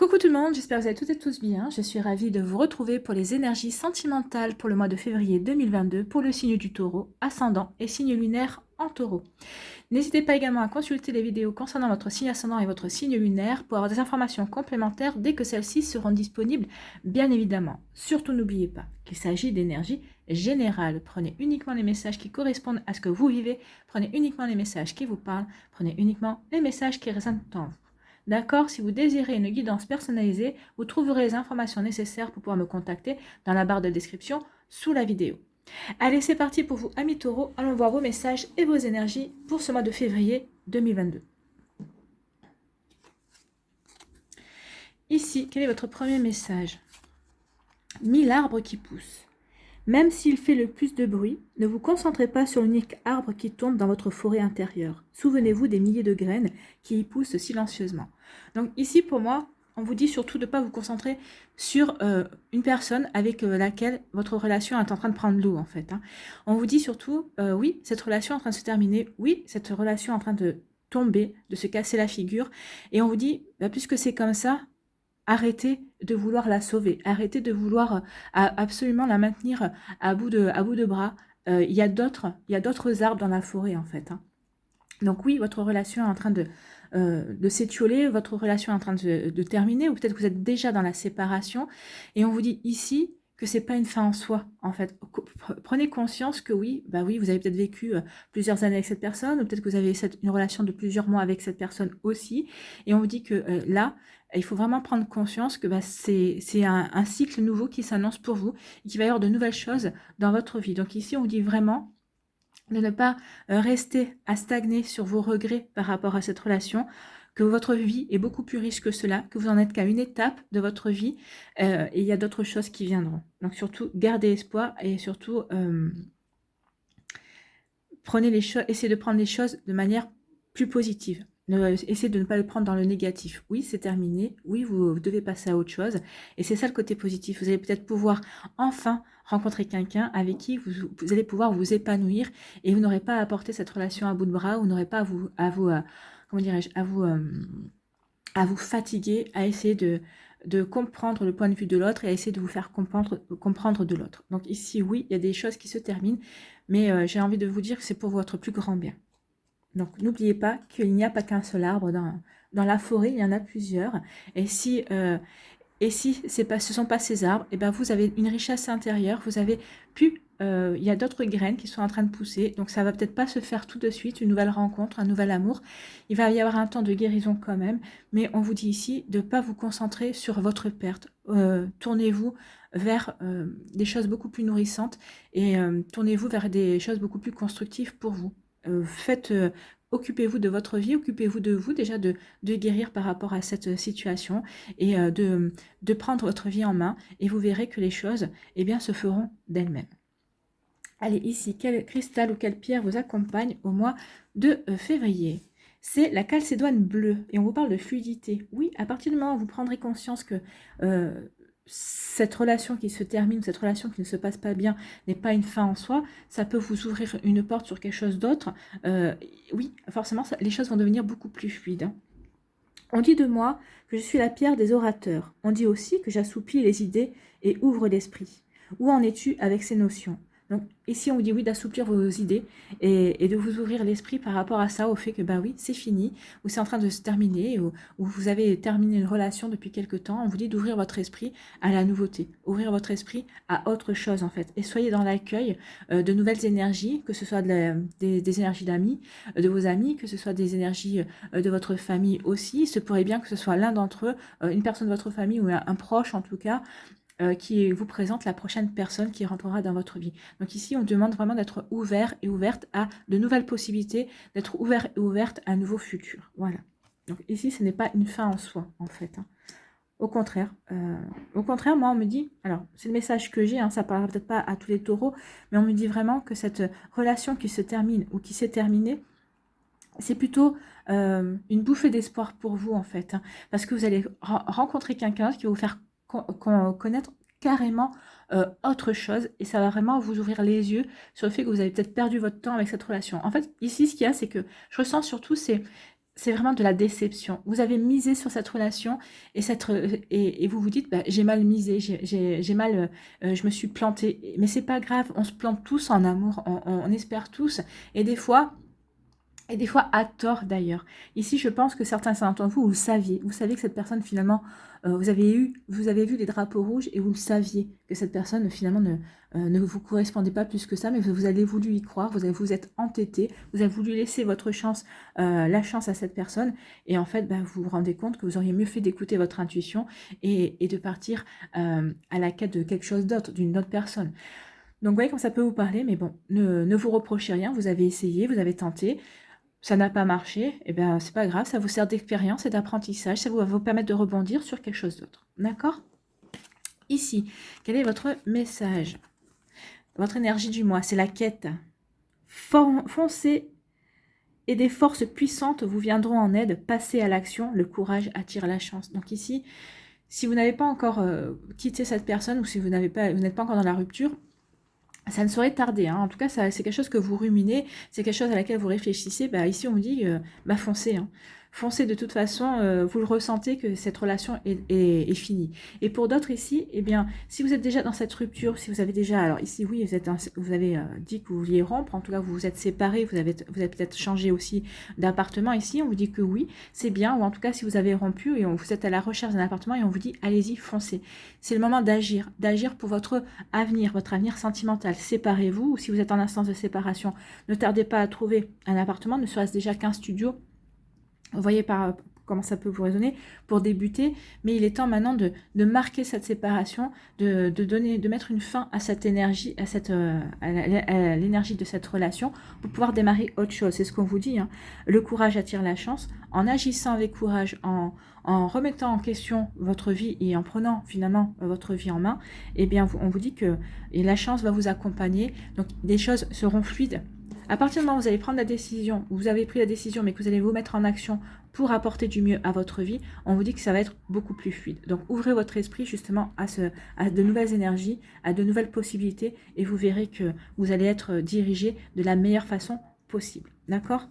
Coucou tout le monde, j'espère que vous allez toutes et tous bien. Je suis ravie de vous retrouver pour les énergies sentimentales pour le mois de février 2022 pour le signe du taureau, ascendant et signe lunaire en taureau. N'hésitez pas également à consulter les vidéos concernant votre signe ascendant et votre signe lunaire pour avoir des informations complémentaires dès que celles-ci seront disponibles, bien évidemment. Surtout n'oubliez pas qu'il s'agit d'énergie générale. Prenez uniquement les messages qui correspondent à ce que vous vivez, prenez uniquement les messages qui vous parlent, prenez uniquement les messages qui résonnent en vous. D'accord? Si vous désirez une guidance personnalisée, vous trouverez les informations nécessaires pour pouvoir me contacter dans la barre de description sous la vidéo. Allez, c'est parti pour vous, amis taureaux. Allons voir vos messages et vos énergies pour ce mois de février 2022. Ici, quel est votre premier message? 1000 arbres qui poussent. Même s'il fait le plus de bruit, ne vous concentrez pas sur l'unique arbre qui tombe dans votre forêt intérieure. Souvenez-vous des milliers de graines qui y poussent silencieusement. Donc ici, pour moi, on vous dit surtout de ne pas vous concentrer sur une personne avec laquelle votre relation est en train de prendre l'eau, en fait. On vous dit surtout, oui, cette relation est en train de se terminer, oui, cette relation est en train de tomber, de se casser la figure. Et on vous dit, puisque c'est comme ça, arrêtez de vouloir la sauver, arrêtez de vouloir absolument la maintenir à bout de bras. Il y a d'autres arbres dans la forêt, en fait. Donc oui, votre relation est en train de s'étioler, votre relation est en train de terminer, ou peut-être que vous êtes déjà dans la séparation, et on vous dit ici que c'est pas une fin en soi, en fait. Prenez conscience que oui, oui, vous avez peut-être vécu plusieurs années avec cette personne, ou peut-être que vous avez une relation de plusieurs mois avec cette personne aussi, et on vous dit que là, il faut vraiment prendre conscience que c'est un cycle nouveau qui s'annonce pour vous, et qu'il va y avoir de nouvelles choses dans votre vie. Donc ici, on vous dit vraiment de ne pas rester à stagner sur vos regrets par rapport à cette relation, que votre vie est beaucoup plus riche que cela, que vous en êtes qu'à une étape de votre vie, et il y a d'autres choses qui viendront. Donc surtout, gardez espoir et surtout, essayez de prendre les choses de manière plus positive. Essayez de ne pas le prendre dans le négatif. Oui, c'est terminé. Oui, vous devez passer à autre chose. Et c'est ça le côté positif. Vous allez peut-être pouvoir enfin rencontrer quelqu'un avec qui vous allez pouvoir vous épanouir et vous n'aurez pas à porter cette relation à bout de bras, vous n'aurez pas comment dirais-je, à vous fatiguer, à essayer de comprendre le point de vue de l'autre et à essayer de vous faire comprendre de l'autre. Donc ici, oui, il y a des choses qui se terminent, mais j'ai envie de vous dire que c'est pour votre plus grand bien. Donc n'oubliez pas qu'il n'y a pas qu'un seul arbre dans la forêt, il y en a plusieurs. Et si ce ne sont pas ces arbres, et vous avez une richesse intérieure, vous avez pu, il y a d'autres graines qui sont en train de pousser, donc ça va peut-être pas se faire tout de suite, une nouvelle rencontre, un nouvel amour. Il va y avoir un temps de guérison quand même, mais on vous dit ici de ne pas vous concentrer sur votre perte. Tournez-vous vers des choses beaucoup plus nourrissantes et tournez-vous vers des choses beaucoup plus constructives pour vous. Occupez-vous de votre vie, occupez-vous de vous déjà de guérir par rapport à cette situation et de prendre votre vie en main et vous verrez que les choses se feront d'elles-mêmes. Allez, ici, quel cristal ou quelle pierre vous accompagne au mois de février? C'est la calcédoine bleue et on vous parle de fluidité. Oui, à partir du moment où vous prendrez conscience que cette relation qui se termine, cette relation qui ne se passe pas bien n'est pas une fin en soi, ça peut vous ouvrir une porte sur quelque chose d'autre. Oui, forcément, les choses vont devenir beaucoup plus fluides. On dit de moi que je suis la pierre des orateurs. On dit aussi que j'assouplis les idées et ouvre l'esprit. Où en es-tu avec ces notions? Donc ici, on vous dit oui d'assouplir vos idées et de vous ouvrir l'esprit par rapport à ça, au fait que oui, c'est fini, ou c'est en train de se terminer, ou vous avez terminé une relation depuis quelque temps. On vous dit d'ouvrir votre esprit à la nouveauté, ouvrir votre esprit à autre chose en fait. Et soyez dans l'accueil de nouvelles énergies, que ce soit des énergies d'amis, de vos amis, que ce soit des énergies de votre famille aussi. Il se pourrait bien que ce soit l'un d'entre eux, une personne de votre famille ou un proche en tout cas, qui vous présente la prochaine personne qui rentrera dans votre vie. Donc ici, on demande vraiment d'être ouvert et ouverte à de nouvelles possibilités, d'être ouvert et ouverte à un nouveau futur. Voilà. Donc ici, ce n'est pas une fin en soi, en fait. Au contraire, moi, on me dit, alors, c'est le message que j'ai, ça ne parlera peut-être pas à tous les taureaux, mais on me dit vraiment que cette relation qui se termine ou qui s'est terminée, c'est plutôt une bouffée d'espoir pour vous, en fait. Parce que vous allez rencontrer quelqu'un qui va vous faire connaître carrément autre chose et ça va vraiment vous ouvrir les yeux sur le fait que vous avez peut-être perdu votre temps avec cette relation. En fait, ici, ce qu'il y a, c'est que je ressens surtout, c'est c'est vraiment de la déception. Vous avez misé sur cette relation et vous vous dites, bah, j'ai mal misé, j'ai mal, je me suis plantée. Mais c'est pas grave, on se plante tous en amour, on espère tous. Et des fois, à tort d'ailleurs. Ici, je pense que certains d'entre vous, vous saviez que cette personne finalement, vous avez vu les drapeaux rouges et vous le saviez que cette personne finalement ne vous correspondait pas plus que ça, mais vous avez voulu y croire, vous êtes entêté, vous avez voulu laisser votre chance, la chance à cette personne, et en fait, bah, vous vous rendez compte que vous auriez mieux fait d'écouter votre intuition et de partir à la quête de quelque chose d'autre, d'une autre personne. Donc, vous voyez comme ça peut vous parler, mais bon, ne vous reprochez rien, vous avez essayé, vous avez tenté, ça n'a pas marché, et bien c'est pas grave, ça vous sert d'expérience et d'apprentissage, ça va vous permettre de rebondir sur quelque chose d'autre. D'accord? Ici, quel est votre message? Votre énergie du mois, c'est la quête. Foncez et des forces puissantes vous viendront en aide. Passez à l'action, le courage attire la chance. Donc ici, si vous n'avez pas encore quitté cette personne ou si vous n'êtes pas encore dans la rupture, ça ne saurait tarder, hein. En tout cas, c'est quelque chose que vous ruminez, c'est quelque chose à laquelle vous réfléchissez. Bah, ici, on vous dit, bah, foncez, hein. Foncez de toute façon, vous le ressentez que cette relation est finie. Et pour d'autres ici, eh bien, si vous êtes déjà dans cette rupture, si vous avez déjà, alors ici, oui, vous avez dit que vous vouliez rompre, en tout cas, vous vous êtes séparés, vous avez peut-être changé aussi d'appartement. Ici, on vous dit que oui, c'est bien, ou en tout cas, si vous avez rompu et vous êtes à la recherche d'un appartement et on vous dit, allez-y, foncez. C'est le moment d'agir pour votre avenir sentimental. Séparez-vous, ou si vous êtes en instance de séparation, ne tardez pas à trouver un appartement, ne serait-ce déjà qu'un studio. Vous voyez comment ça peut vous résonner pour débuter, mais il est temps maintenant de marquer cette séparation, de mettre une fin à cette énergie, à l'énergie de cette relation pour pouvoir démarrer autre chose. C'est ce qu'on vous dit, hein. Le courage attire la chance. En agissant avec courage, en remettant en question votre vie et en prenant finalement votre vie en main, eh bien, on vous dit que la chance va vous accompagner. Donc, les choses seront fluides. À partir du moment où vous allez prendre la décision, vous avez pris la décision, mais que vous allez vous mettre en action pour apporter du mieux à votre vie, on vous dit que ça va être beaucoup plus fluide. Donc, ouvrez votre esprit justement à de nouvelles énergies, à de nouvelles possibilités, et vous verrez que vous allez être dirigé de la meilleure façon possible. D'accord?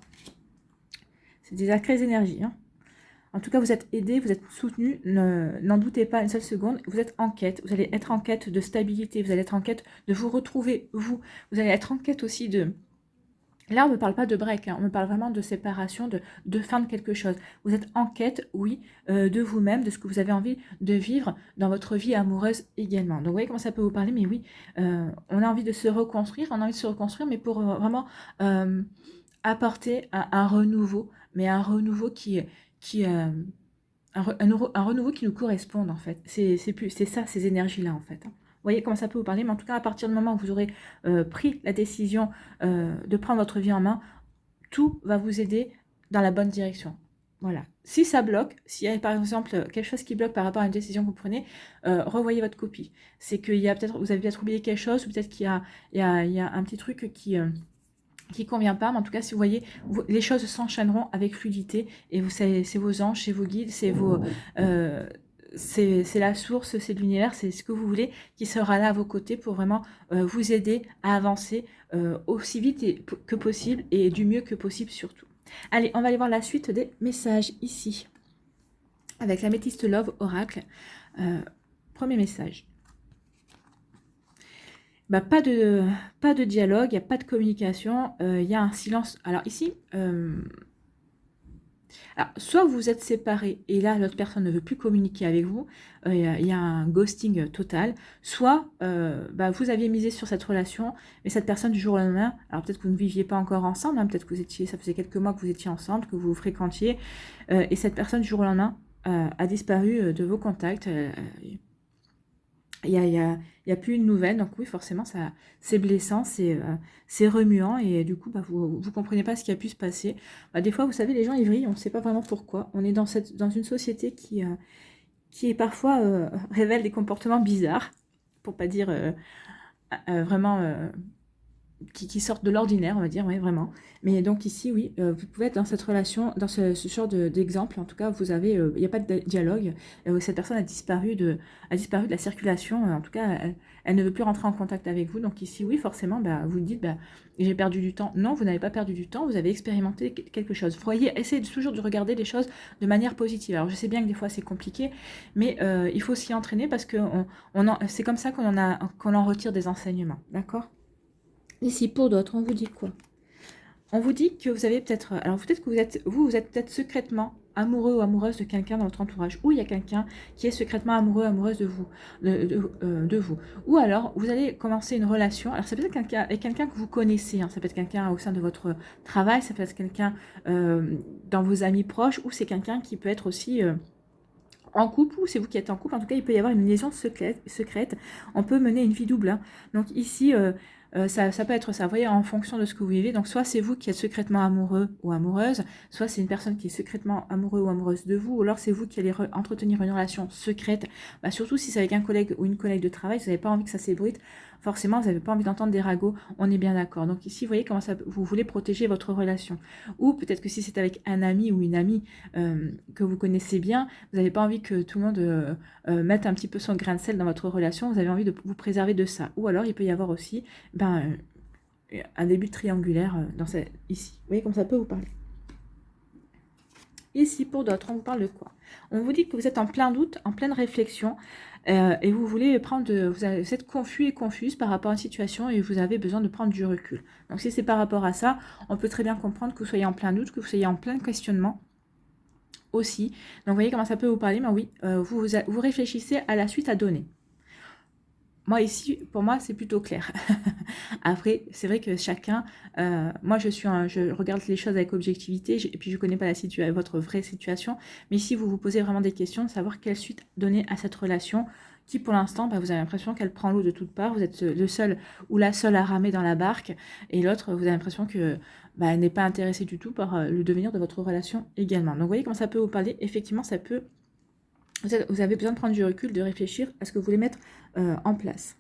C'est des sacrées énergies, hein. En tout cas, vous êtes aidé, vous êtes soutenu, n'en doutez pas une seule seconde. Vous êtes en quête, vous allez être en quête de stabilité, vous allez être en quête de vous retrouver, vous allez être en quête aussi de... Là, on ne me parle pas de break, hein, on me parle vraiment de séparation, de fin de quelque chose. Vous êtes en quête, oui, de vous-même, de ce que vous avez envie de vivre dans votre vie amoureuse également. Donc, vous voyez comment ça peut vous parler, mais oui, on a envie de se reconstruire, mais pour vraiment apporter un renouveau, mais un renouveau un renouveau qui nous corresponde, en fait. C'est ça, ces énergies-là, en fait, hein. Vous voyez comment ça peut vous parler, mais en tout cas, à partir du moment où vous aurez pris la décision de prendre votre vie en main, tout va vous aider dans la bonne direction. Voilà. Si ça bloque, s'il y a par exemple quelque chose qui bloque par rapport à une décision que vous prenez, revoyez votre copie. C'est qu'il y a peut-être, vous avez peut-être oublié quelque chose, ou peut-être qu'il y a un petit truc qui convient pas, mais en tout cas, si vous voyez, les choses s'enchaîneront avec fluidité, et vous savez, c'est vos anges, c'est vos guides, c'est la source, c'est l'univers, c'est ce que vous voulez, qui sera là à vos côtés pour vraiment vous aider à avancer aussi vite que possible et du mieux que possible surtout. Allez, on va aller voir la suite des messages ici, avec la Métiste Love Oracle. Premier message. Bah, pas de dialogue, il n'y a pas de communication, il y a un silence. Alors ici, soit vous êtes séparés et là l'autre personne ne veut plus communiquer avec vous, il y a un ghosting total, soit vous aviez misé sur cette relation, mais cette personne du jour au lendemain, alors peut-être que vous ne viviez pas encore ensemble, hein, peut-être que ça faisait quelques mois que vous étiez ensemble, que vous vous fréquentiez, et cette personne du jour au lendemain a disparu de vos contacts. Il y a plus une nouvelle, donc oui, forcément, c'est blessant, c'est remuant, et du coup, vous ne comprenez pas ce qui a pu se passer. Des fois, vous savez, les gens, ils vrillent, on ne sait pas vraiment pourquoi. On est dans une société qui parfois révèle des comportements bizarres, pour pas dire vraiment qui sortent de l'ordinaire, on va dire, oui, vraiment. Mais donc ici, oui, vous pouvez être dans cette relation, dans ce genre d'exemple. En tout cas, vous avez, il n'y a pas de dialogue. Cette personne a disparu de la circulation. En tout cas, elle ne veut plus rentrer en contact avec vous. Donc ici, oui, forcément, bah, vous dites, bah, j'ai perdu du temps. Non, vous n'avez pas perdu du temps. Vous avez expérimenté quelque chose. Vous voyez, essayez toujours de regarder les choses de manière positive. Alors, je sais bien que des fois, c'est compliqué, mais il faut s'y entraîner parce que c'est comme ça qu'on en retire des enseignements. D'accord? Ici, pour d'autres, on vous dit quoi? On vous dit que vous avez peut-être... Alors, peut-être que vous êtes peut-être secrètement amoureux ou amoureuse de quelqu'un dans votre entourage. Ou il y a quelqu'un qui est secrètement amoureux ou amoureuse de vous. De vous. Ou alors, vous allez commencer une relation. Alors, ça peut être quelqu'un avec quelqu'un que vous connaissez. Hein. Ça peut être quelqu'un au sein de votre travail. Ça peut être quelqu'un dans vos amis proches. Ou c'est quelqu'un qui peut être aussi... en couple, ou c'est vous qui êtes en couple, en tout cas il peut y avoir une liaison secrète. On peut mener une vie double. Hein. Donc ici, ça peut être ça, vous voyez, en fonction de ce que vous vivez. Donc soit c'est vous qui êtes secrètement amoureux ou amoureuse, soit c'est une personne qui est secrètement amoureux ou amoureuse de vous, ou alors c'est vous qui allez entretenir une relation secrète. Bah, surtout si c'est avec un collègue ou une collègue de travail, vous n'avez pas envie que ça s'ébruite. Forcément, vous n'avez pas envie d'entendre des ragots, on est bien d'accord. Donc ici, vous voyez comment ça, vous voulez protéger votre relation. Ou peut-être que si c'est avec un ami ou une amie que vous connaissez bien, vous n'avez pas envie que tout le monde mette un petit peu son grain de sel dans votre relation, vous avez envie de vous préserver de ça. Ou alors, il peut y avoir aussi un début triangulaire ici. Vous voyez comme ça peut vous parler. Ici, pour d'autres, on vous parle de quoi? On vous dit que vous êtes en plein doute, en pleine réflexion, et vous voulez vous êtes confus et confuse par rapport à une situation et vous avez besoin de prendre du recul. Donc si c'est par rapport à ça, on peut très bien comprendre que vous soyez en plein doute, que vous soyez en plein questionnement aussi. Donc vous voyez comment ça peut vous parler, mais oui, vous réfléchissez à la suite à donner. Moi ici, pour moi, c'est plutôt clair. Après, c'est vrai que chacun, moi je regarde les choses avec objectivité, et puis je connais pas votre vraie situation, mais ici vous vous posez vraiment des questions, de savoir quelle suite donner à cette relation, qui pour l'instant, vous avez l'impression qu'elle prend l'eau de toutes parts, vous êtes le seul ou la seule à ramer dans la barque, et l'autre, vous avez l'impression que elle n'est pas intéressée du tout par le devenir de votre relation également. Donc vous voyez comment ça peut vous parler, effectivement ça peut... Vous avez besoin de prendre du recul, de réfléchir à ce que vous voulez mettre en place.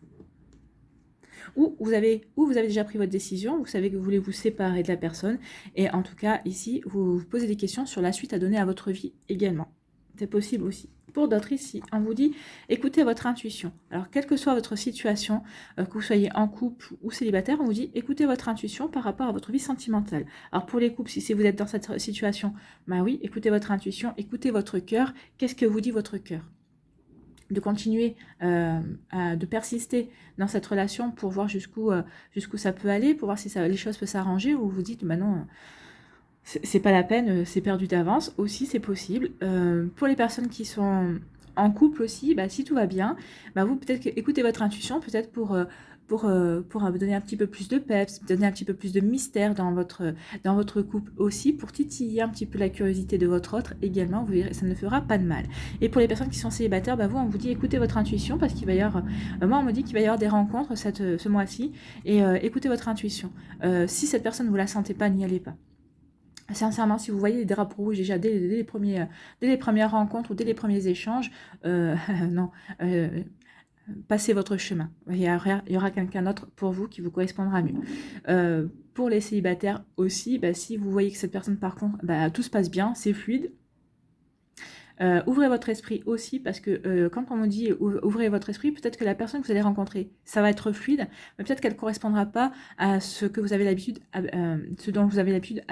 Ou vous avez déjà pris votre décision, vous savez que vous voulez vous séparer de la personne, et en tout cas, ici, vous vous posez des questions sur la suite à donner à votre vie également. C'est possible aussi. Pour d'autres ici, on vous dit, écoutez votre intuition. Alors, quelle que soit votre situation, que vous soyez en couple ou célibataire, on vous dit, écoutez votre intuition par rapport à votre vie sentimentale. Alors, pour les couples, si vous êtes dans cette situation, bah oui, écoutez votre intuition, écoutez votre cœur. Qu'est-ce que vous dit votre cœur? De continuer de persister dans cette relation pour voir jusqu'où ça peut aller, pour voir si les choses peuvent s'arranger, ou vous dites, bah non, c'est pas la peine, c'est perdu d'avance, aussi c'est possible. Pour les personnes qui sont en couple aussi, si tout va bien, vous peut-être écoutez votre intuition, peut-être pour donner un petit peu plus de peps, donner un petit peu plus de mystère dans votre couple aussi, pour titiller un petit peu la curiosité de votre autre également, vous verrez, ça ne fera pas de mal. Et pour les personnes qui sont célibataires, vous, on vous dit écoutez votre intuition, parce qu'il va y avoir, moi on me dit qu'il va y avoir des rencontres ce mois-ci, et écoutez votre intuition. Si cette personne vous la sentez pas, n'y allez pas. Sincèrement, si vous voyez les drapeaux rouges déjà dès les premières rencontres ou dès les premiers échanges, non, passez votre chemin. Il y aura quelqu'un d'autre pour vous qui vous correspondra mieux. Pour les célibataires aussi, si vous voyez que cette personne, par contre, tout se passe bien, c'est fluide, ouvrez votre esprit aussi, parce que quand on me dit ouvrez votre esprit, peut-être que la personne que vous allez rencontrer, ça va être fluide, mais peut-être qu'elle ne correspondra pas à ce que vous avez l'habitude, ce dont vous avez l'habitude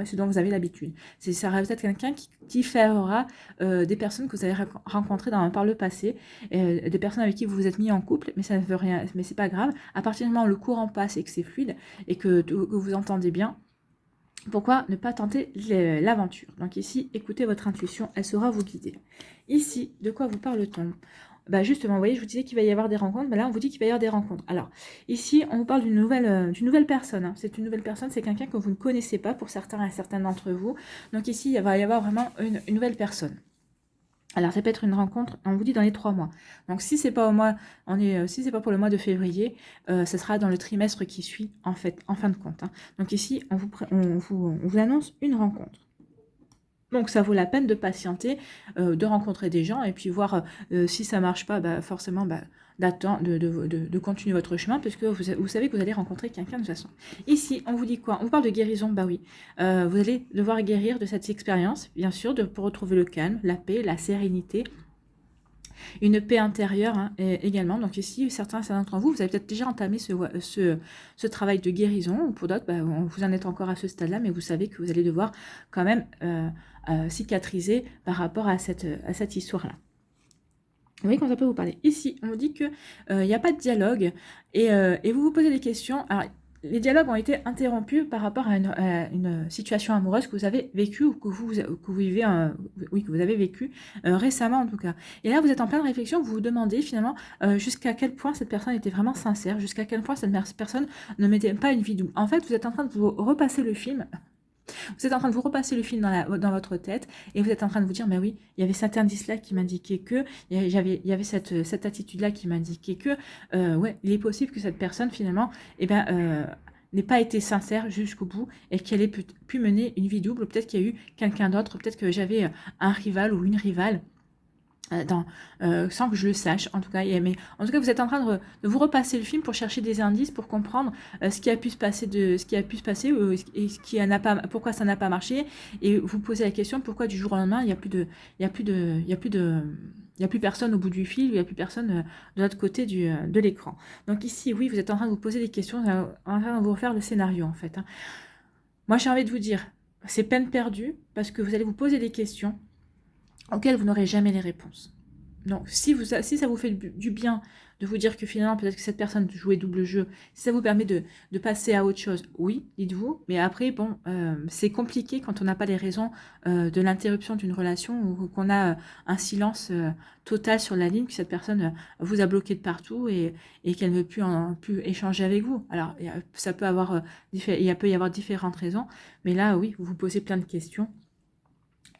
ce dont vous avez l'habitude. Ça sera peut-être quelqu'un qui différera des personnes que vous avez rencontrées par le passé, des personnes avec qui vous vous êtes mis en couple, mais ça ne veut rien, mais c'est pas grave. À partir du moment où le courant passe et que c'est fluide et que vous entendez bien, pourquoi ne pas tenter l'aventure? Donc ici, écoutez votre intuition, elle saura vous guider. Ici, de quoi vous parle-t-on? Justement, vous voyez, je vous disais qu'il va y avoir des rencontres, là on vous dit qu'il va y avoir des rencontres. Alors, ici, on vous parle d'une nouvelle personne. Hein. C'est une nouvelle personne, c'est quelqu'un que vous ne connaissez pas pour certains et certaines d'entre vous. Donc ici, il va y avoir vraiment une nouvelle personne. Alors, ça peut être une rencontre, on vous dit dans les 3 mois. Donc, si c'est pas si c'est pas pour le mois de février, ce sera dans le trimestre qui suit, en fin de compte. Hein. Donc ici, on vous annonce une rencontre. Donc, ça vaut la peine de patienter, de rencontrer des gens et puis voir si ça marche pas, forcément, d'attendre, de continuer votre chemin, parce que vous savez que vous allez rencontrer quelqu'un de toute façon. Ici, on vous dit quoi? On vous parle de guérison, bah oui. Vous allez devoir guérir de cette expérience, bien sûr, pour retrouver le calme, la paix, la sérénité, une paix intérieure hein, également. Donc ici, certains d'entre vous, vous avez peut-être déjà entamé ce travail de guérison, ou pour d'autres, bah, vous en êtes encore à ce stade-là, mais vous savez que vous allez devoir quand même cicatriser par rapport à cette histoire-là. Vous voyez comment ça peut vous parler. Ici, on vous dit qu'il n'y a pas de dialogue et vous vous posez des questions. Alors, les dialogues ont été interrompus par rapport à une situation amoureuse que vous avez vécue ou que vous vivez, oui, que vous avez vécu récemment en tout cas. Et là, vous êtes en pleine réflexion, vous vous demandez finalement jusqu'à quel point cette personne était vraiment sincère, jusqu'à quel point cette personne ne mettait pas une vie double. En fait, vous êtes en train de vous repasser le film. Vous êtes en train de vous repasser le film dans votre tête et vous êtes en train de vous dire, mais oui, il y avait cet indice-là qui m'indiquait que, il y avait cette attitude-là qui m'indiquait que, ouais, il est possible que cette personne, finalement, eh ben, n'ait pas été sincère jusqu'au bout et qu'elle ait pu mener une vie double. Peut-être qu'il y a eu quelqu'un d'autre, peut-être que j'avais un rival ou une rivale. Sans que je le sache en tout cas, mais en tout cas vous êtes en train de vous repasser le film pour chercher des indices, pour comprendre ce qui a pu se passer et pourquoi ça n'a pas marché, et vous posez la question pourquoi du jour au lendemain il y a plus personne au bout du fil, il n'y a plus personne de l'autre côté de l'écran. Donc ici oui, vous êtes en train de vous poser des questions, en train de vous refaire le scénario en fait hein. Moi j'ai envie de vous dire, c'est peine perdue parce que vous allez vous poser des questions auxquelles vous n'aurez jamais les réponses. Donc, si ça vous fait du bien de vous dire que finalement, peut-être que cette personne jouait double jeu, si ça vous permet de passer à autre chose, oui, dites-vous. Mais après, bon, c'est compliqué quand on n'a pas les raisons de l'interruption d'une relation ou qu'on a un silence total sur la ligne, que cette personne vous a bloqué de partout et qu'elle ne veut plus échanger avec vous. Alors, ça peut avoir, il peut y avoir différentes raisons, mais là, oui, vous vous posez plein de questions.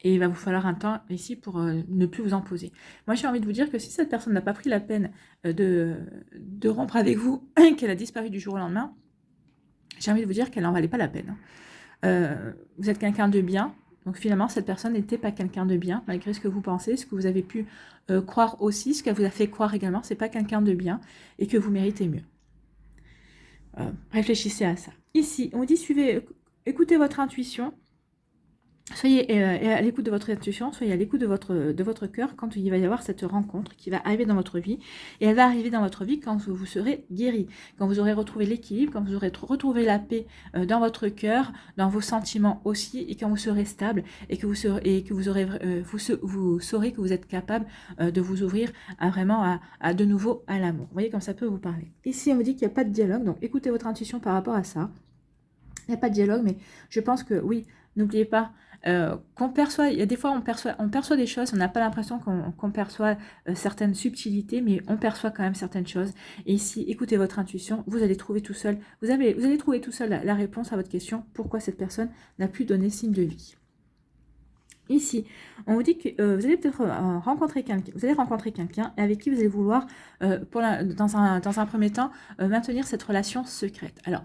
Et il va vous falloir un temps ici pour ne plus vous en poser. Moi, j'ai envie de vous dire que si cette personne n'a pas pris la peine de rompre avec vous, qu'elle a disparu du jour au lendemain, j'ai envie de vous dire qu'elle n'en valait pas la peine. Vous êtes quelqu'un de bien, donc finalement, cette personne n'était pas quelqu'un de bien, malgré ce que vous pensez, ce que vous avez pu croire aussi, ce qu'elle vous a fait croire également, c'est pas quelqu'un de bien et que vous méritez mieux. Réfléchissez à ça. Ici, on dit écoutez votre intuition. Soyez à l'écoute de votre intuition, soyez à l'écoute de votre cœur quand il va y avoir cette rencontre qui va arriver dans votre vie. Et elle va arriver dans votre vie quand vous serez guéri, quand vous aurez retrouvé l'équilibre, quand vous aurez retrouvé la paix dans votre cœur, dans vos sentiments aussi, et quand vous serez stable et que vous saurez que vous êtes capable de vous ouvrir vraiment à de nouveau à l'amour. Vous voyez comme ça peut vous parler. Ici, on me dit qu'il n'y a pas de dialogue, donc écoutez votre intuition par rapport à ça. Il n'y a pas de dialogue, mais je pense que oui, n'oubliez pas qu'on perçoit, il y a des fois on perçoit des choses, on n'a pas l'impression qu'on perçoit certaines subtilités, mais on perçoit quand même certaines choses. Et ici, écoutez votre intuition, vous allez trouver tout seul, vous allez trouver tout seul la réponse à votre question, pourquoi cette personne n'a plus donné signe de vie. Ici, on vous dit que vous allez peut-être rencontrer quelqu'un avec qui vous allez vouloir, dans un premier temps, maintenir cette relation secrète. Alors,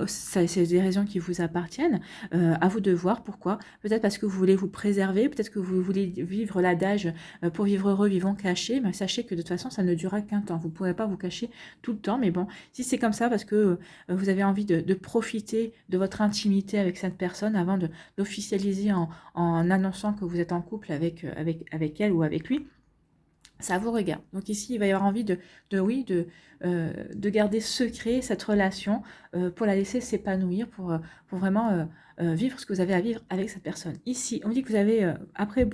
c'est des raisons qui vous appartiennent, à vous de voir pourquoi. Peut-être parce que vous voulez vous préserver, peut-être que vous voulez vivre l'adage pour vivre heureux, vivons cachés, mais sachez que de toute façon, ça ne durera qu'un temps. Vous ne pourrez pas vous cacher tout le temps, mais bon, si c'est comme ça, parce que vous avez envie de profiter de votre intimité avec cette personne avant d'officialiser en annonçant que vous êtes en couple avec elle ou avec lui, ça vous regarde. Donc ici, il va y avoir envie de garder secret cette relation pour la laisser s'épanouir, pour vraiment vivre ce que vous avez à vivre avec cette personne. Ici, on dit que vous avez, après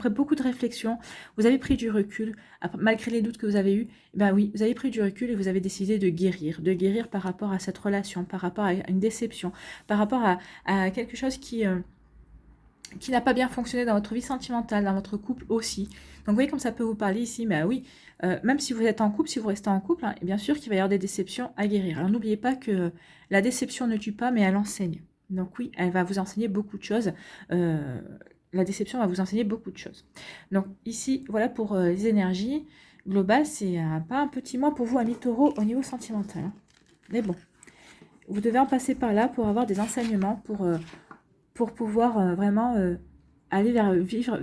beaucoup de réflexion, vous avez pris du recul, malgré les doutes que vous avez eus, ben oui, vous avez pris du recul et vous avez décidé de guérir par rapport à cette relation, par rapport à une déception, par rapport à quelque chose qui n'a pas bien fonctionné dans votre vie sentimentale, dans votre couple aussi. Donc vous voyez comme ça peut vous parler ici, mais oui, même si vous êtes en couple, si vous restez en couple, hein, bien sûr qu'il va y avoir des déceptions à guérir. Alors n'oubliez pas que la déception ne tue pas, mais elle enseigne. Donc oui, elle va vous enseigner beaucoup de choses. La déception va vous enseigner beaucoup de choses. Donc ici, voilà pour les énergies globales, c'est pas un petit mois pour vous, amis taureaux, au niveau sentimental. Hein. Mais bon, vous devez en passer par là pour avoir des enseignements, pour pouvoir vraiment aller vers vivre,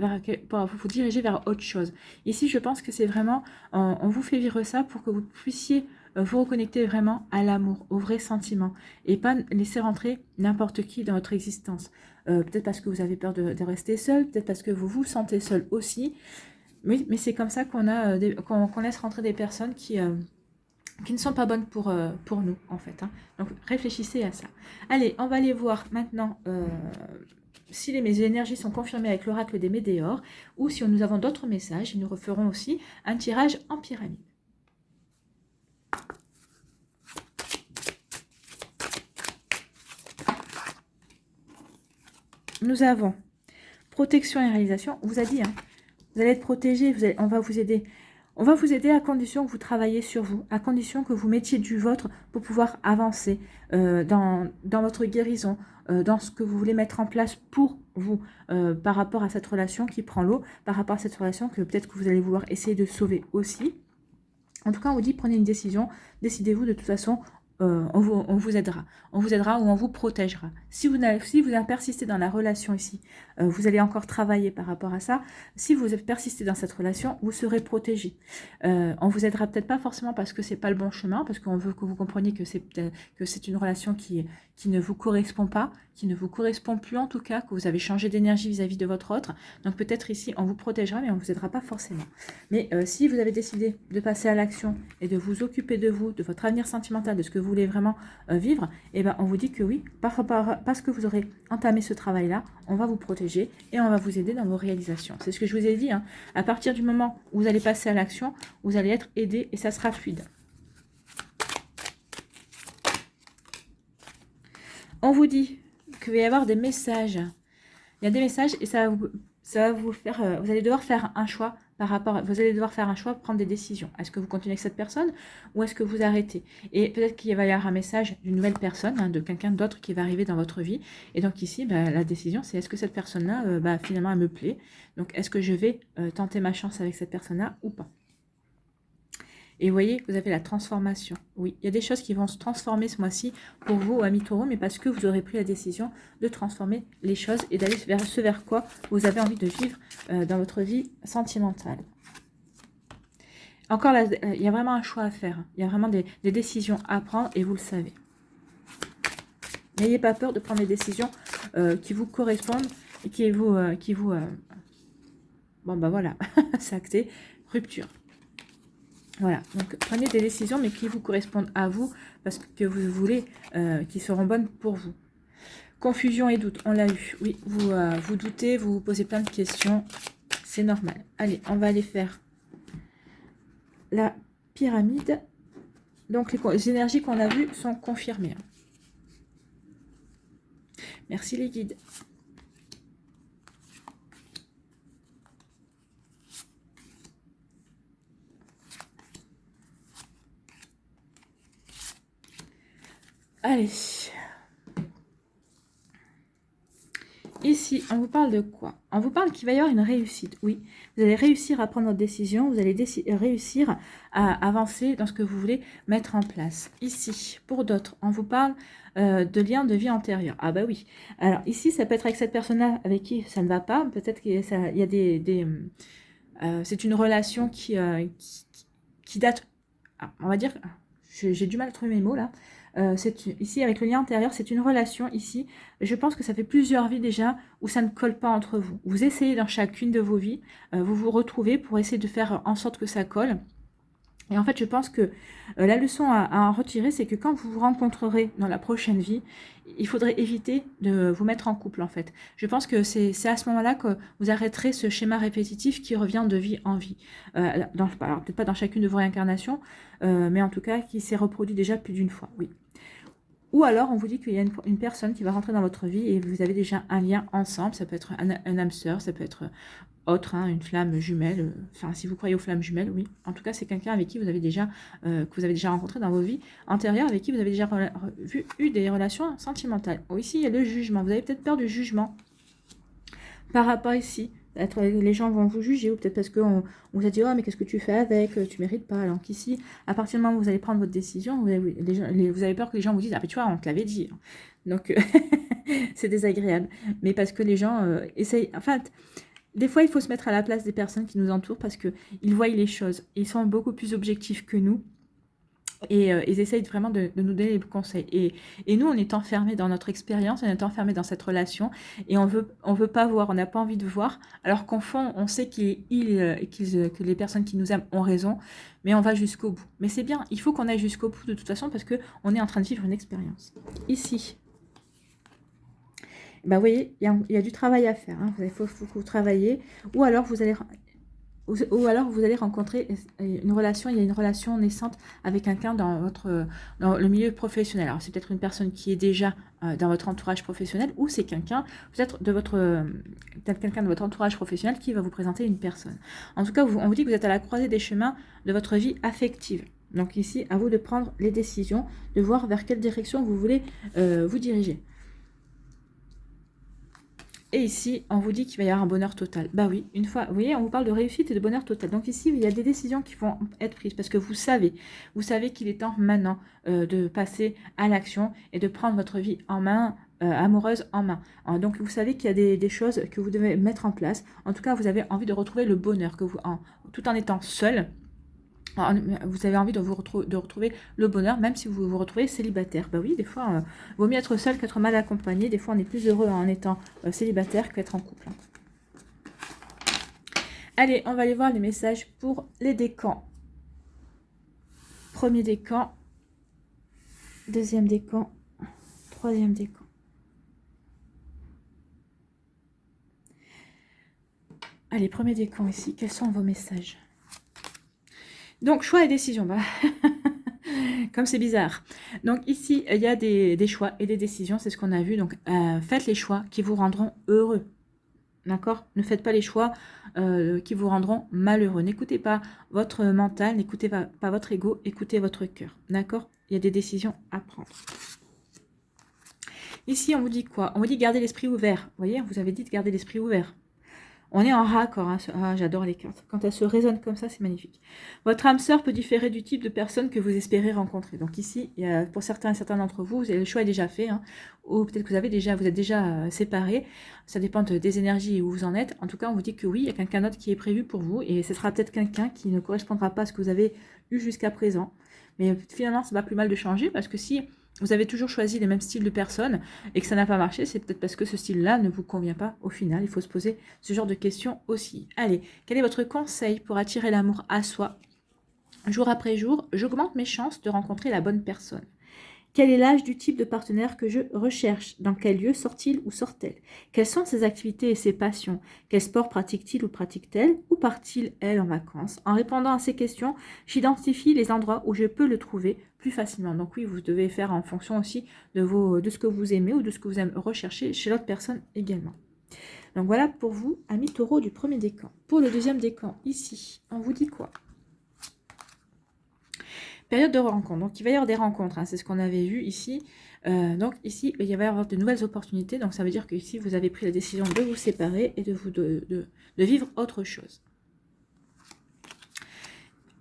pour vous diriger vers autre chose. Ici, je pense que c'est vraiment, on vous fait vivre ça pour que vous puissiez vous reconnecter vraiment à l'amour, au vrai sentiment, et pas laisser rentrer n'importe qui dans votre existence. Peut-être parce que vous avez peur de rester seul, peut-être parce que vous vous sentez seul aussi. Oui, mais c'est comme ça qu'on a qu'on laisse rentrer des personnes qui ne sont pas bonnes pour nous, en fait. Hein. Donc, réfléchissez à ça. Allez, on va aller voir maintenant si mes énergies sont confirmées avec l'oracle des Médéors, ou si nous avons d'autres messages. Nous referons aussi un tirage en pyramide. Nous avons protection et réalisation. On vous a dit, hein, vous allez être protégé, on va vous aider. On va vous aider à condition que vous travaillez sur vous, à condition que vous mettiez du vôtre pour pouvoir avancer dans votre guérison, dans ce que vous voulez mettre en place pour vous, par rapport à cette relation qui prend l'eau, par rapport à cette relation que peut-être que vous allez vouloir essayer de sauver aussi. En tout cas, on vous dit, prenez une décision, décidez-vous de toute façon. On vous aidera. On vous aidera ou on vous protégera. Si vous persistez dans la relation ici, vous allez encore travailler par rapport à ça. Si vous persistez dans cette relation, vous serez protégé. On vous aidera peut-être pas forcément parce que c'est pas le bon chemin, parce qu'on veut que vous compreniez que c'est une relation qui ne vous correspond pas, qui ne vous correspond plus en tout cas, que vous avez changé d'énergie vis-à-vis de votre autre. Donc peut-être ici, on vous protégera, mais on vous aidera pas forcément. Mais si vous avez décidé de passer à l'action et de vous occuper de vous, de votre avenir sentimental, de ce que vous voulez vraiment vivre, et ben on vous dit que oui, parce que vous aurez entamé ce travail-là, on va vous protéger et on va vous aider dans vos réalisations. C'est ce que je vous ai dit, hein. À partir du moment où vous allez passer à l'action, vous allez être aidé et ça sera fluide. On vous dit qu'il va y avoir des messages. Il y a des messages et ça va vous faire... vous allez devoir faire un choix vous allez devoir faire un choix, prendre des décisions. Est-ce que vous continuez avec cette personne ou est-ce que vous arrêtez? Et peut-être qu'il va y avoir un message d'une nouvelle personne, hein, de quelqu'un d'autre qui va arriver dans votre vie. Et donc ici, la décision, c'est est-ce que cette personne-là, finalement, elle me plaît? Donc est-ce que je vais tenter ma chance avec cette personne-là ou pas? Et vous voyez, vous avez la transformation. Oui, il y a des choses qui vont se transformer ce mois-ci pour vous, amis taureaux, mais parce que vous aurez pris la décision de transformer les choses et d'aller vers quoi vous avez envie de vivre dans votre vie sentimentale. Encore là, il y a vraiment un choix à faire. Il y a vraiment des décisions à prendre et vous le savez. N'ayez pas peur de prendre des décisions qui vous correspondent et qui vous... Bon, bah voilà, c'est acté. Rupture. Voilà, donc prenez des décisions, mais qui vous correspondent à vous, parce que vous voulez, qui seront bonnes pour vous. Confusion et doute, on l'a eu. Oui, vous doutez, vous vous posez plein de questions, c'est normal. Allez, on va aller faire la pyramide. Donc, les énergies qu'on a vues sont confirmées. Merci les guides. Allez. Ici, on vous parle de quoi? On vous parle qu'il va y avoir une réussite. Oui, vous allez réussir à prendre votre décision. Vous allez réussir à avancer dans ce que vous voulez mettre en place. Ici, pour d'autres, on vous parle de liens de vie antérieurs. Ah bah oui. Alors ici, ça peut être avec cette personne-là avec qui ça ne va pas. Peut-être qu'il y a c'est une relation qui date... Ah, on va dire... J'ai du mal à trouver mes mots là. Ici, avec le lien antérieur, c'est une relation ici. Je pense que ça fait plusieurs vies déjà où ça ne colle pas entre vous. Vous essayez dans chacune de vos vies, vous vous retrouvez pour essayer de faire en sorte que ça colle. Et en fait, je pense que la leçon à en retirer, c'est que quand vous vous rencontrerez dans la prochaine vie, il faudrait éviter de vous mettre en couple, en fait. Je pense que c'est à ce moment-là que vous arrêterez ce schéma répétitif qui revient de vie en vie. Alors, peut-être pas dans chacune de vos réincarnations, mais en tout cas, qui s'est reproduit déjà plus d'une fois, oui. Ou alors, on vous dit qu'il y a une personne qui va rentrer dans votre vie et vous avez déjà un lien ensemble. Ça peut être un âme sœur, ça peut être autre, hein, une flamme jumelle. Enfin, si vous croyez aux flammes jumelles, oui. En tout cas, c'est quelqu'un avec qui vous avez déjà, que vous avez déjà rencontré dans vos vies antérieures, avec qui vous avez déjà eu des relations sentimentales. Oh, ici, il y a le jugement. Vous avez peut-être peur du jugement par rapport ici. Peut-être les gens vont vous juger, ou peut-être parce qu'on vous a dit « Oh, mais qu'est-ce que tu fais avec? Tu mérites pas. » Alors qu'ici, à partir du moment où vous allez prendre votre décision, vous avez peur que les gens vous disent « Ah, mais tu vois, on te l'avait dit. » Donc, c'est désagréable. Mais parce que les gens essayent... Enfin, des fois, il faut se mettre à la place des personnes qui nous entourent parce qu'ils voient les choses. Ils sont beaucoup plus objectifs que nous. Et ils essayent vraiment de nous donner des conseils. Et nous, on est enfermés dans notre expérience, on est enfermés dans cette relation, et on veut pas voir, on n'a pas envie de voir, alors qu'en fond, on sait que les personnes qui nous aiment ont raison, mais on va jusqu'au bout. Mais c'est bien, il faut qu'on aille jusqu'au bout de toute façon, parce qu'on est en train de vivre une expérience. Ici, bah, vous voyez, il y a du travail à faire, hein. Il faut que vous travaillez, ou alors ou alors vous allez rencontrer une relation, il y a une relation naissante avec quelqu'un dans le milieu professionnel. Alors c'est peut-être une personne qui est déjà dans votre entourage professionnel, ou c'est quelqu'un peut-être peut-être quelqu'un de votre entourage professionnel qui va vous présenter une personne. En tout cas, on vous dit que vous êtes à la croisée des chemins de votre vie affective. Donc ici, à vous de prendre les décisions, de voir vers quelle direction vous voulez vous diriger. Et ici, on vous dit qu'il va y avoir un bonheur total. Bah oui, une fois, vous voyez, on vous parle de réussite et de bonheur total. Donc ici, il y a des décisions qui vont être prises parce que vous savez qu'il est temps maintenant de passer à l'action et de prendre votre vie en main, amoureuse en main. Donc vous savez qu'il y a des choses que vous devez mettre en place. En tout cas, vous avez envie de retrouver le bonheur tout en étant seul. Vous avez envie de retrouver le bonheur, même si vous vous retrouvez célibataire. Bah oui, des fois, vaut mieux être seul qu'être mal accompagné. Des fois, on est plus heureux en étant célibataire qu'être en couple. Allez, on va aller voir les messages pour les décans. Premier décan, deuxième décan, troisième décan. Allez, premier décan ici. Quels sont vos messages? Donc, choix et décision. Bah. Comme c'est bizarre. Donc ici, il y a des choix et des décisions, c'est ce qu'on a vu. Donc faites les choix qui vous rendront heureux. D'accord? Ne faites pas les choix qui vous rendront malheureux. N'écoutez pas votre mental, n'écoutez pas votre ego, écoutez votre cœur. D'accord? Il y a des décisions à prendre. Ici, on vous dit quoi? On vous dit garder l'esprit ouvert. Vous voyez, vous avez dit de garder l'esprit ouvert. On est en raccord, hein. Ah, j'adore les cartes. Quand elles se résonnent comme ça, c'est magnifique. Votre âme sœur peut différer du type de personne que vous espérez rencontrer. Donc ici, pour certains d'entre vous, le choix est déjà fait, hein, ou peut-être que vous êtes déjà séparés. Ça dépend des énergies où vous en êtes. En tout cas, on vous dit que oui, il y a quelqu'un d'autre qui est prévu pour vous, et ce sera peut-être quelqu'un qui ne correspondra pas à ce que vous avez eu jusqu'à présent. Mais finalement, ça va plus mal de changer, parce que si vous avez toujours choisi les mêmes styles de personnes et que ça n'a pas marché, c'est peut-être parce que ce style-là ne vous convient pas au final. Il faut se poser ce genre de questions aussi. Allez, quel est votre conseil pour attirer l'amour à soi? Jour après jour, j'augmente mes chances de rencontrer la bonne personne. Quel est l'âge du type de partenaire que je recherche? Dans quel lieu sort-il ou sort-elle? Quelles sont ses activités et ses passions? Quel sport pratique-t-il ou pratique-t-elle? Où part-il, elle, en vacances? En répondant à ces questions, j'identifie les endroits où je peux le trouver plus facilement. Donc oui, vous devez faire en fonction aussi de ce que vous aimez ou de ce que vous aimez rechercher chez l'autre personne également. Donc voilà pour vous, amis taureaux du premier décan. Pour le deuxième décan, ici, on vous dit quoi? Période de rencontre. Donc, il va y avoir des rencontres. Hein, c'est ce qu'on avait vu ici. Donc, ici, il va y avoir de nouvelles opportunités. Donc, ça veut dire que ici, vous avez pris la décision de vous séparer et de vivre autre chose.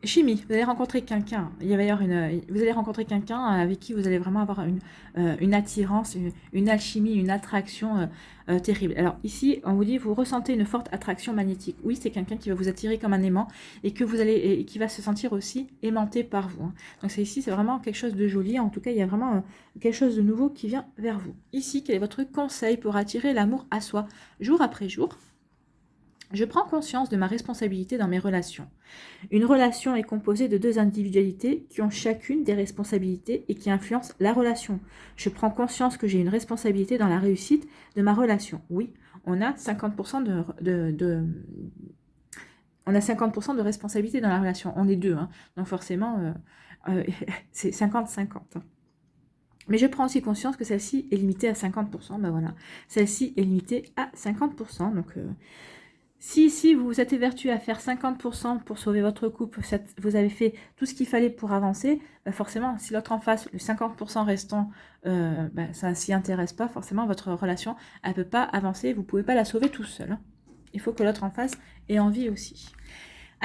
Chimie, vous allez rencontrer quelqu'un. Vous allez rencontrer quelqu'un avec qui vous allez vraiment avoir une attirance, une alchimie, une attraction terrible. Alors ici, on vous dit, vous ressentez une forte attraction magnétique. Oui, c'est quelqu'un qui va vous attirer comme un aimant et qui va se sentir aussi aimanté par vous. Hein. Donc ici, c'est vraiment quelque chose de joli. En tout cas, il y a vraiment quelque chose de nouveau qui vient vers vous. Ici, quel est votre conseil pour attirer l'amour à soi jour après jour? Je prends conscience de ma responsabilité dans mes relations. Une relation est composée de deux individualités qui ont chacune des responsabilités et qui influencent la relation. Je prends conscience que j'ai une responsabilité dans la réussite de ma relation. Oui, on a 50% on a 50% de responsabilité dans la relation. On est deux, hein. Donc forcément, c'est 50-50. Mais je prends aussi conscience que celle-ci est limitée à 50%. Ben voilà, celle-ci est limitée à 50%. Donc... Si vous vous êtes évertué à faire 50% pour sauver votre couple, vous avez fait tout ce qu'il fallait pour avancer, forcément, si l'autre en face, le 50% restant, ça ne s'y intéresse pas, forcément, votre relation, elle ne peut pas avancer, vous ne pouvez pas la sauver tout seul. Hein. Il faut que l'autre en face ait envie aussi.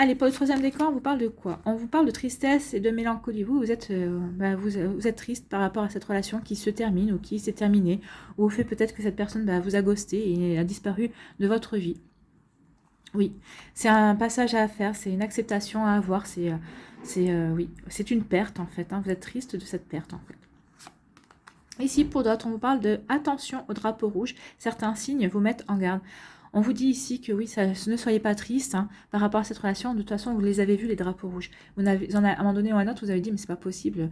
Allez, pour le troisième décan, on vous parle de quoi? On vous parle de tristesse et de mélancolie. Vous êtes, vous êtes triste par rapport à cette relation qui se termine ou qui s'est terminée, ou au fait peut-être que cette personne vous a ghosté et a disparu de votre vie. Oui, c'est un passage à faire, c'est une acceptation à avoir, oui, c'est une perte en fait, hein. Vous êtes triste de cette perte en fait. Ici, pour d'autres, on vous parle de attention au drapeau rouge. Certains signes vous mettent en garde. On vous dit ici que oui, ne soyez pas triste hein, par rapport à cette relation. De toute façon, vous les avez vus, les drapeaux rouges. À un moment donné ou à un autre, vous avez dit, mais c'est pas possible,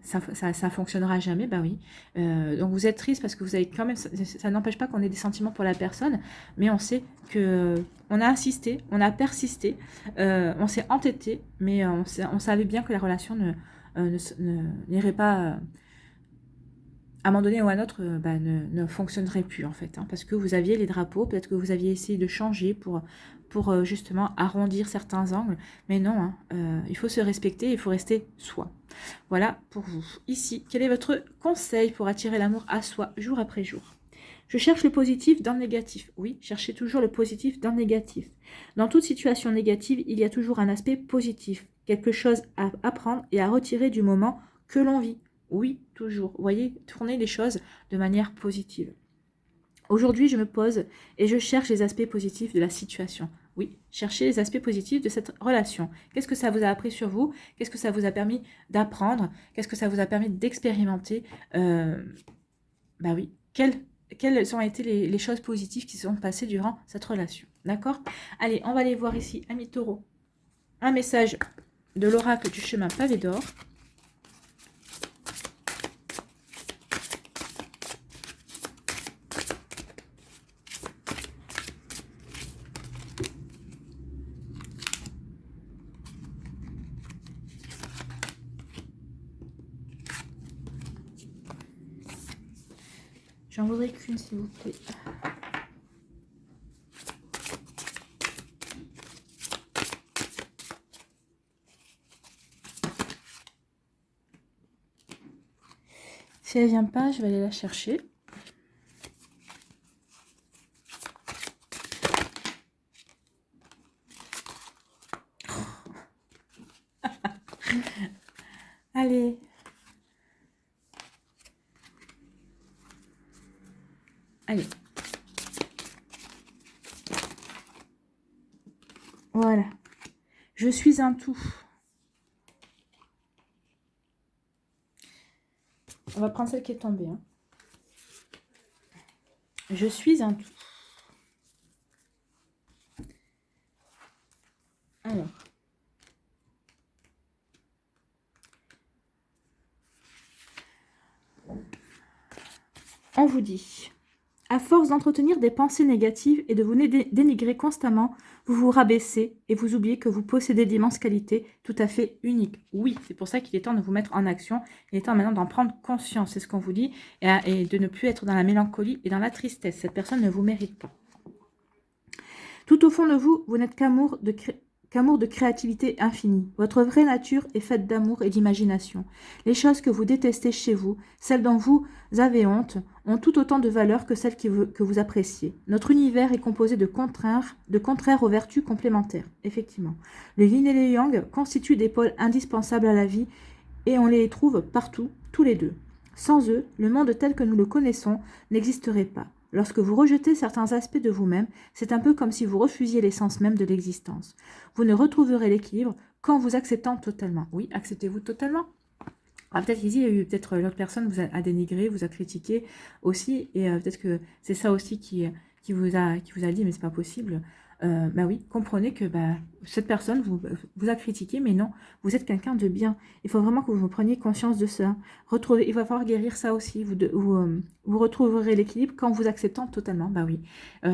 ça fonctionnera jamais. Bah oui. Donc vous êtes triste parce que vous avez quand même, ça n'empêche pas qu'on ait des sentiments pour la personne, mais on sait que on a insisté, on a persisté, on s'est entêté, mais on savait bien que la relation n'irait pas. À un moment donné ou à un autre, ne fonctionnerait plus en fait, hein, parce que vous aviez les drapeaux, peut-être que vous aviez essayé de changer pour justement arrondir certains angles, mais non, hein, il faut se respecter, il faut rester soi. Voilà pour vous. Ici, quel est votre conseil pour attirer l'amour à soi jour après jour? Je cherche le positif dans le négatif. Oui, cherchez toujours le positif dans le négatif. Dans toute situation négative, il y a toujours un aspect positif, quelque chose à apprendre et à retirer du moment que l'on vit. Oui, toujours. Vous voyez, tournez les choses de manière positive. Aujourd'hui, je me pose et je cherche les aspects positifs de la situation. Oui, cherchez les aspects positifs de cette relation. Qu'est-ce que ça vous a appris sur vous? Qu'est-ce que ça vous a permis d'apprendre? Qu'est-ce que ça vous a permis d'expérimenter? Bah oui, quelles ont été les choses positives qui se sont passées durant cette relation? D'accord? Allez, on va aller voir ici, amis taureaux, un message de l'oracle du chemin pavé d'or. J'en voudrais qu'une, s'il vous plaît. Si elle vient pas, je vais aller la chercher. Allez. Allez. Voilà. Je suis un tout. On va prendre celle qui est tombée. Hein. Je suis un tout. Alors. On vous dit, à force d'entretenir des pensées négatives et de vous dénigrer constamment, vous vous rabaissez et vous oubliez que vous possédez d'immenses qualités tout à fait uniques. Oui, c'est pour ça qu'il est temps de vous mettre en action. Il est temps maintenant d'en prendre conscience, c'est ce qu'on vous dit, et de ne plus être dans la mélancolie et dans la tristesse. Cette personne ne vous mérite pas. Tout au fond de vous, vous n'êtes qu'amour de créativité infinie. Votre vraie nature est faite d'amour et d'imagination. Les choses que vous détestez chez vous, celles dont vous avez honte, ont tout autant de valeur que celles que vous appréciez. Notre univers est composé de contraires aux vertus complémentaires. Effectivement. Le yin et le yang constituent des pôles indispensables à la vie et on les trouve partout, tous les deux. Sans eux, le monde tel que nous le connaissons n'existerait pas. Lorsque vous rejetez certains aspects de vous-même, c'est un peu comme si vous refusiez l'essence même de l'existence. Vous ne retrouverez l'équilibre qu'en vous acceptant totalement. Oui, acceptez-vous totalement. Ah, peut-être ici, il y a eu peut-être l'autre personne vous a dénigré, vous a critiqué aussi, et peut-être que c'est ça aussi qui vous a dit, mais c'est pas possible. Bah oui, comprenez que cette personne vous a critiqué, mais non, vous êtes quelqu'un de bien. Il faut vraiment que vous preniez conscience de ça. Il va falloir guérir ça aussi. Vous retrouverez l'équilibre qu'en vous acceptant totalement. Bah oui,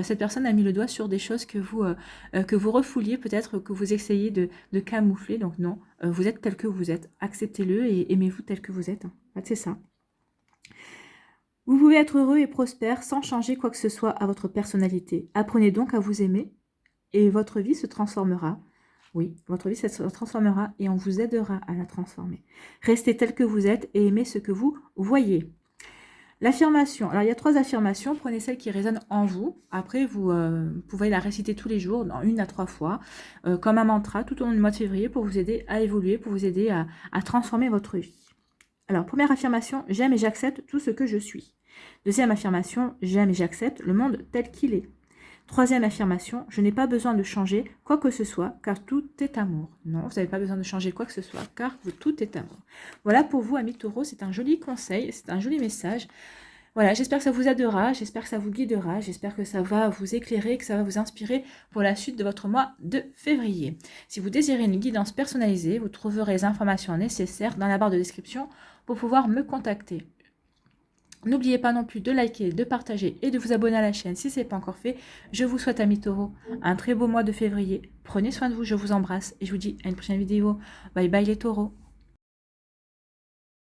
cette personne a mis le doigt sur des choses que vous refouliez peut-être, que vous essayez de camoufler. Donc non, vous êtes tel que vous êtes. Acceptez-le et aimez-vous tel que vous êtes. C'est ça. Vous pouvez être heureux et prospère sans changer quoi que ce soit à votre personnalité. Apprenez donc à vous aimer. Et votre vie se transformera. Oui, votre vie se transformera et on vous aidera à la transformer. Restez tel que vous êtes et aimez ce que vous voyez. L'affirmation. Alors, il y a 3 affirmations. Prenez celle qui résonne en vous. Après, vous pouvez la réciter tous les jours, dans 1 à 3 fois, comme un mantra tout au long du mois de février pour vous aider à évoluer, pour vous aider à transformer votre vie. Alors, première affirmation, j'aime et j'accepte tout ce que je suis. Deuxième affirmation, j'aime et j'accepte le monde tel qu'il est. Troisième affirmation, je n'ai pas besoin de changer quoi que ce soit, car tout est amour. Non, vous n'avez pas besoin de changer quoi que ce soit, car tout est amour. Voilà pour vous, amis taureaux, c'est un joli conseil, c'est un joli message. Voilà, j'espère que ça vous aidera, j'espère que ça vous guidera, j'espère que ça va vous éclairer, que ça va vous inspirer pour la suite de votre mois de février. Si vous désirez une guidance personnalisée, vous trouverez les informations nécessaires dans la barre de description pour pouvoir me contacter. N'oubliez pas non plus de liker, de partager et de vous abonner à la chaîne si ce n'est pas encore fait. Je vous souhaite, amis taureaux, un très beau mois de février. Prenez soin de vous, je vous embrasse et je vous dis à une prochaine vidéo. Bye bye les taureaux.